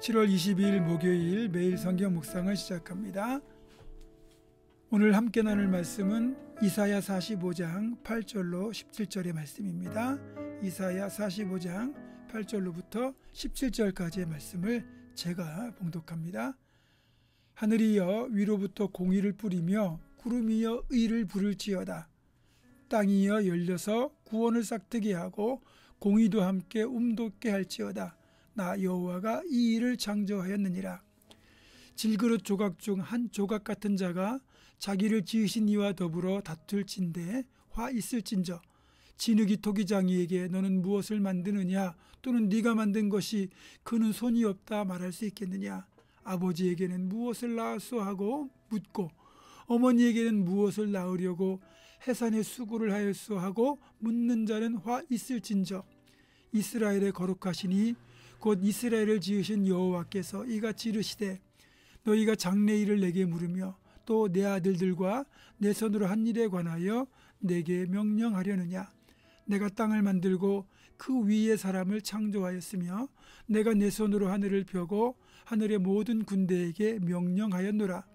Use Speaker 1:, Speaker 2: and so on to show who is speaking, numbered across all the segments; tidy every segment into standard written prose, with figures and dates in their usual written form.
Speaker 1: 7월 22일 목요일 매일 성경 묵상을 시작합니다. 오늘 함께 나눌 말씀은 이사야 45장 8절로 17절의 말씀입니다. 이사야 45장 8절로부터 17절까지의 말씀을 제가 봉독합니다. 하늘이여 위로부터 공의를 뿌리며 구름이여 의를 부를지어다. 땅이여 열려서 구원을 싹트게 하고 공의도 함께 움돋게 할지어다. 나 여호와가 이 일을 창조하였느니라. 질그릇 조각 중 한 조각 같은 자가 자기를 지으신 이와 더불어 다툴진대 화 있을진저. 진흙이 토기장이에게 너는 무엇을 만드느냐, 또는 네가 만든 것이 그는 손이 없다 말할 수 있겠느냐. 아버지에게는 무엇을 낳았소 하고 묻고 어머니에게는 무엇을 낳으려고 해산의 수고를 하였소 하고 묻는 자는 화 있을진저. 이스라엘의 거룩하시니 곧 이스라엘을 지으신 여호와께서 이같이 이르시되 너희가 장래일을 내게 물으며 또 내 아들들과 내 손으로 한 일에 관하여 내게 명령하려느냐. 내가 땅을 만들고 그 위에 사람을 창조하였으며 내가 내 손으로 하늘을 펴고 하늘의 모든 군대에게 명령하였노라.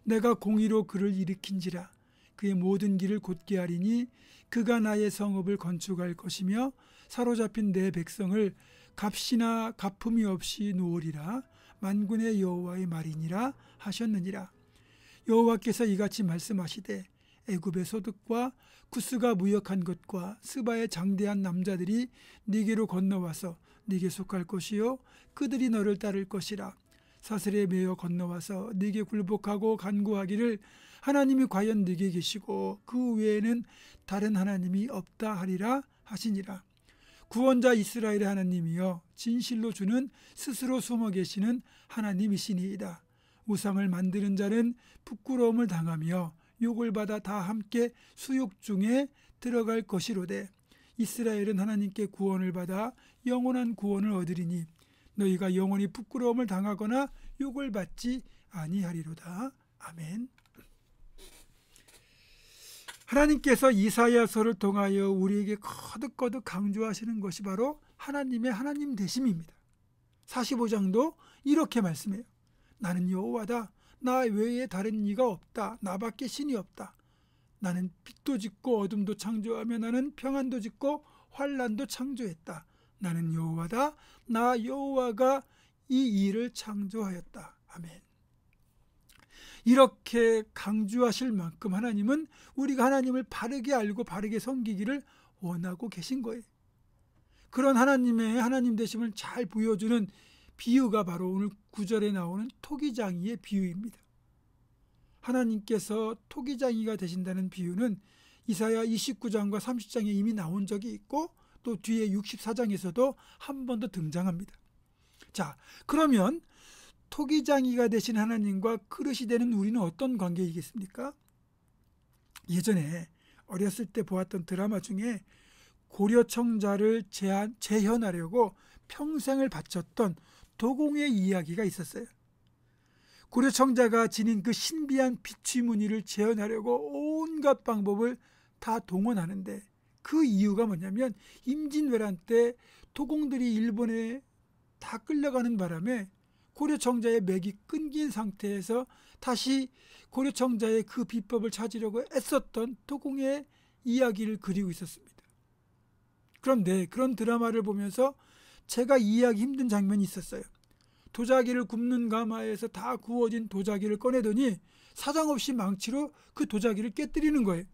Speaker 1: 내가 공의로 그를 일으킨지라. 그의 모든 길을 곧게 하리니 그가 나의 성읍을 건축할 것이며 사로잡힌 내 백성을 값이나 갚음이 없이 놓으리라. 만군의 여호와의 말이니라 하셨느니라. 여호와께서 이같이 말씀하시되 애굽의 소득과 구스가 무역한 것과 스바의 장대한 남자들이 네게로 건너와서 네게 속할 것이요 그들이 너를 따를 것이라. 사슬에 매어 건너와서 네게 굴복하고 간구하기를 하나님이 과연 네게 계시고 그 외에는 다른 하나님이 없다 하리라 하시니라. 구원자 이스라엘의 하나님이여 진실로 주는 스스로 숨어 계시는 하나님이시니이다. 우상을 만드는 자는 부끄러움을 당하며 욕을 받아 다 함께 수욕 중에 들어갈 것이로되 이스라엘은 하나님께 구원을 받아 영원한 구원을 얻으리니 너희가 영원히 부끄러움을 당하거나 욕을 받지 아니하리로다. 아멘. 하나님께서 이사야서를 통하여 우리에게 거듭거듭 강조하시는 것이 바로 하나님의 하나님 되심입니다. 45장도 이렇게 말씀해요. 나는 여호와다. 나 외에 다른 이가 없다. 나밖에 신이 없다. 나는 빛도 짓고 어둠도 창조하며 나는 평안도 짓고 환난도 창조했다. 나는 여호와다. 나 여호와가 이 일을 창조하였다. 아멘. 이렇게 강조하실 만큼 하나님은 우리가 하나님을 바르게 알고 바르게 섬기기를 원하고 계신 거예요. 그런 하나님의 하나님 되심을 잘 보여주는 비유가 바로 오늘 9절에 나오는 토기장이의 비유입니다. 하나님께서 토기장이가 되신다는 비유는 이사야 29장과 30장에 이미 나온 적이 있고 또 뒤에 64장에서도 한 번 더 등장합니다. 자, 그러면 토기장이가 되신 하나님과 그릇이 되는 우리는 어떤 관계이겠습니까? 예전에 어렸을 때 보았던 드라마 중에 고려청자를 재현하려고 평생을 바쳤던 도공의 이야기가 있었어요. 고려청자가 지닌 그 신비한 빛의 무늬를 재현하려고 온갖 방법을 다 동원하는데 그 이유가 뭐냐면 임진왜란 때 도공들이 일본에 다 끌려가는 바람에 고려청자의 맥이 끊긴 상태에서 다시 고려청자의 그 비법을 찾으려고 애썼던 도공의 이야기를 그리고 있었습니다. 그런데 그런 드라마를 보면서 제가 이해하기 힘든 장면이 있었어요. 도자기를 굽는 가마에서 다 구워진 도자기를 꺼내더니 사정없이 망치로 그 도자기를 깨뜨리는 거예요.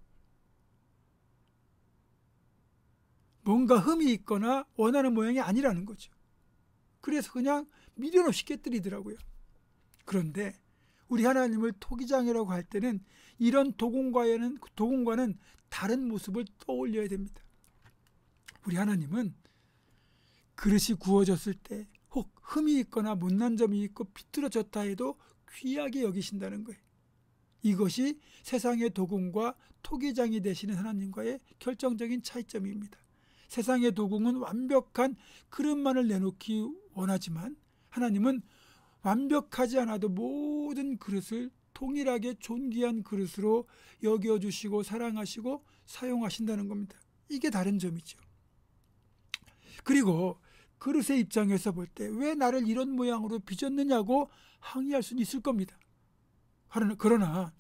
Speaker 1: 뭔가 흠이 있거나 원하는 모양이 아니라는 거죠. 그래서 그냥 미련 없이 깨뜨리더라고요. 그런데 우리 하나님을 토기장이라고 할 때는 이런 도공과는 다른 모습을 떠올려야 됩니다. 우리 하나님은 그릇이 구워졌을 때 혹 흠이 있거나 못난 점이 있고 비뚤어졌다 해도 귀하게 여기신다는 거예요. 이것이 세상의 도공과 토기장이 되시는 하나님과의 결정적인 차이점입니다. 세상의 도공은 완벽한 그릇만을 내놓기 원하지만 하나님은 완벽하지 않아도 모든 그릇을 통일하게 존귀한 그릇으로 여겨주시고 사랑하시고 사용하신다는 겁니다. 이게 다른 점이죠. 그리고 그릇의 입장에서 볼 때 왜 나를 이런 모양으로 빚었느냐고 항의할 수는 있을 겁니다. 그러나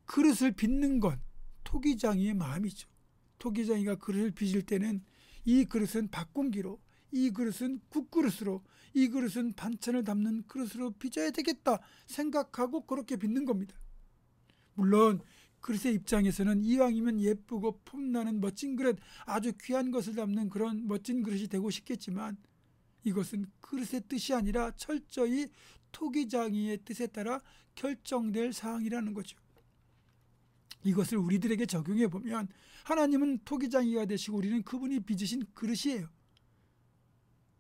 Speaker 1: 그릇을 빚는 건 토기장이의 마음이죠. 토기장이가 그릇을 빚을 때는 이 그릇은 바꾼기로, 이 그릇은 국그릇으로, 이 그릇은 반찬을 담는 그릇으로 빚어야 되겠다 생각하고 그렇게 빚는 겁니다. 물론 그릇의 입장에서는 이왕이면 예쁘고 폼나는 멋진 그릇, 아주 귀한 것을 담는 그런 멋진 그릇이 되고 싶겠지만 이것은 그릇의 뜻이 아니라 철저히 토기장이의 뜻에 따라 결정될 사항이라는 거죠. 이것을 우리들에게 적용해 보면 하나님은 토기장이가 되시고 우리는 그분이 빚으신 그릇이에요.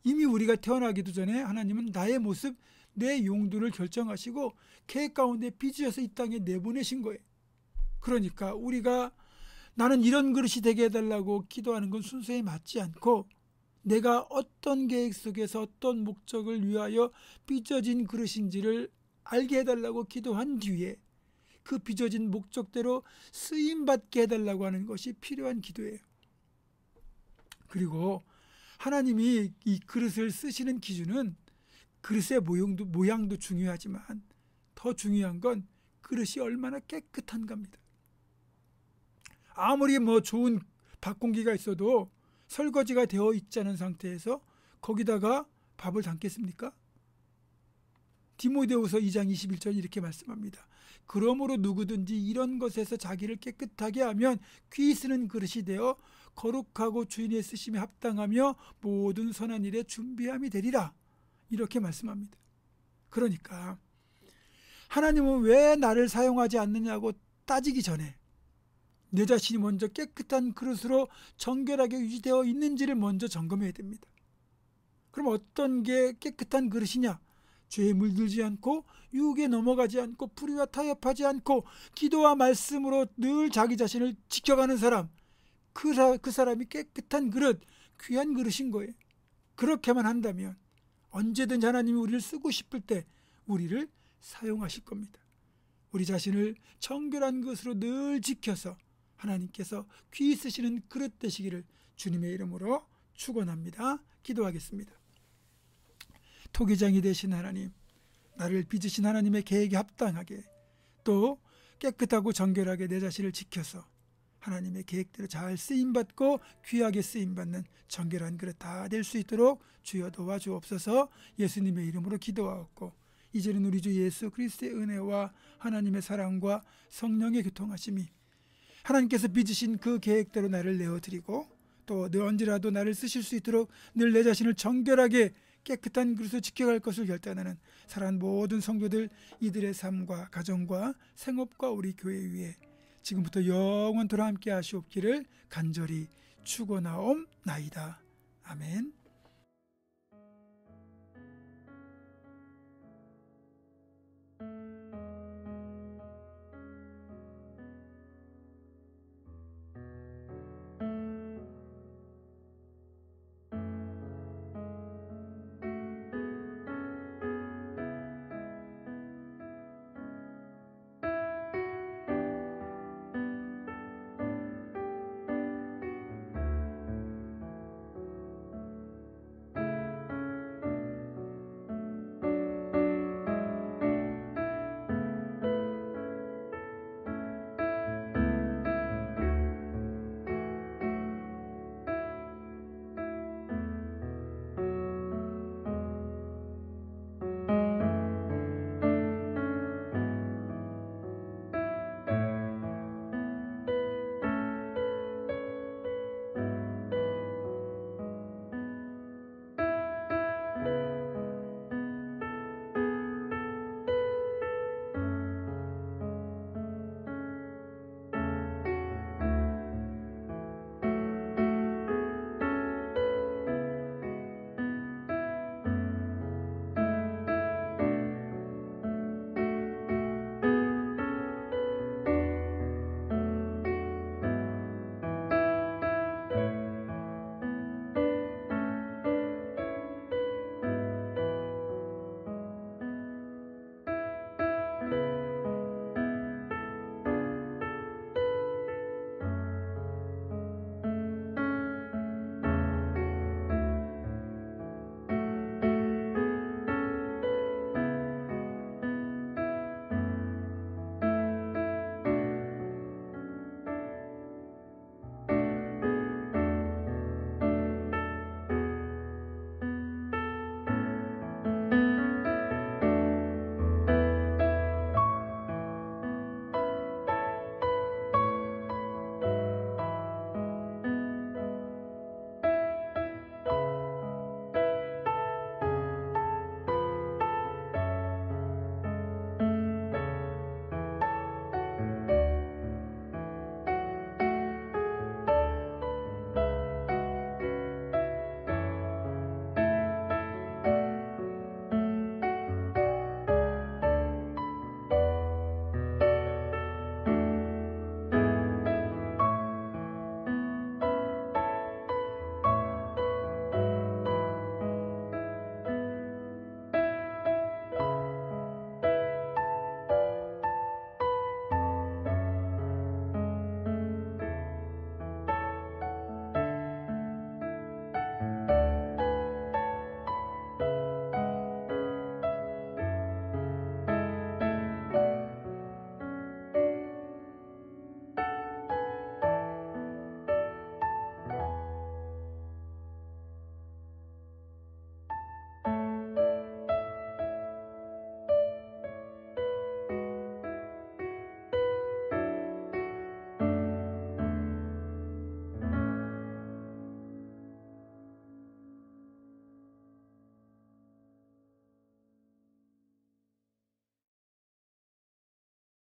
Speaker 1: 이미 우리가 태어나기도 전에 하나님은 나의 모습, 내 용도를 결정하시고 계획 가운데 빚으셔서 이 땅에 내보내신 거예요. 그러니까 우리가 나는 이런 그릇이 되게 해달라고 기도하는 건 순서에 맞지 않고 내가 어떤 계획 속에서 어떤 목적을 위하여 빚어진 그릇인지를 알게 해달라고 기도한 뒤에 그 빚어진 목적대로 쓰임받게 해달라고 하는 것이 필요한 기도예요. 그리고 하나님이 이 그릇을 쓰시는 기준은 그릇의 모양도 중요하지만 더 중요한 건 그릇이 얼마나 깨끗한 겁니다. 아무리 좋은 밥공기가 있어도 설거지가 되어 있지 않은 상태에서 거기다가 밥을 담겠습니까? 디모데후서 2장 21절 이렇게 말씀합니다. 그러므로 누구든지 이런 것에서 자기를 깨끗하게 하면 귀 쓰는 그릇이 되어 거룩하고 주인의 쓰심에 합당하며 모든 선한 일에 준비함이 되리라. 이렇게 말씀합니다. 그러니까 하나님은 왜 나를 사용하지 않느냐고 따지기 전에 내 자신이 먼저 깨끗한 그릇으로 정결하게 유지되어 있는지를 먼저 점검해야 됩니다. 그럼 어떤 게 깨끗한 그릇이냐? 죄에 물들지 않고 유혹에 넘어가지 않고 불의와 타협하지 않고 기도와 말씀으로 늘 자기 자신을 지켜가는 사람, 그 사람이 깨끗한 그릇, 귀한 그릇인 거예요. 그렇게만 한다면 언제든지 하나님이 우리를 쓰고 싶을 때 우리를 사용하실 겁니다. 우리 자신을 정결한 것으로 늘 지켜서 하나님께서 귀 쓰시는 그릇 되시기를 주님의 이름으로 축원합니다. 기도하겠습니다. 토기장이 되신 하나님, 나를 빚으신 하나님의 계획에 합당하게 또 깨끗하고 정결하게 내 자신을 지켜서 하나님의 계획대로 잘 쓰임받고 귀하게 쓰임받는 정결한 그릇 다 될 수 있도록 주여 도와주옵소서. 예수님의 이름으로 기도하옵고 이제는 우리 주 예수 그리스도의 은혜와 하나님의 사랑과 성령의 교통하심이 하나님께서 빚으신 그 계획대로 나를 내어드리고 또 언제라도 나를 쓰실 수 있도록 늘 내 자신을 정결하게 깨끗한 그릇을 지켜갈 것을 결단하는 사랑하는 모든 성도들, 이들의 삶과 가정과 생업과 우리 교회 위에 지금부터 영원토록 함께 하시옵기를 간절히 축원하옵나이다. 아멘.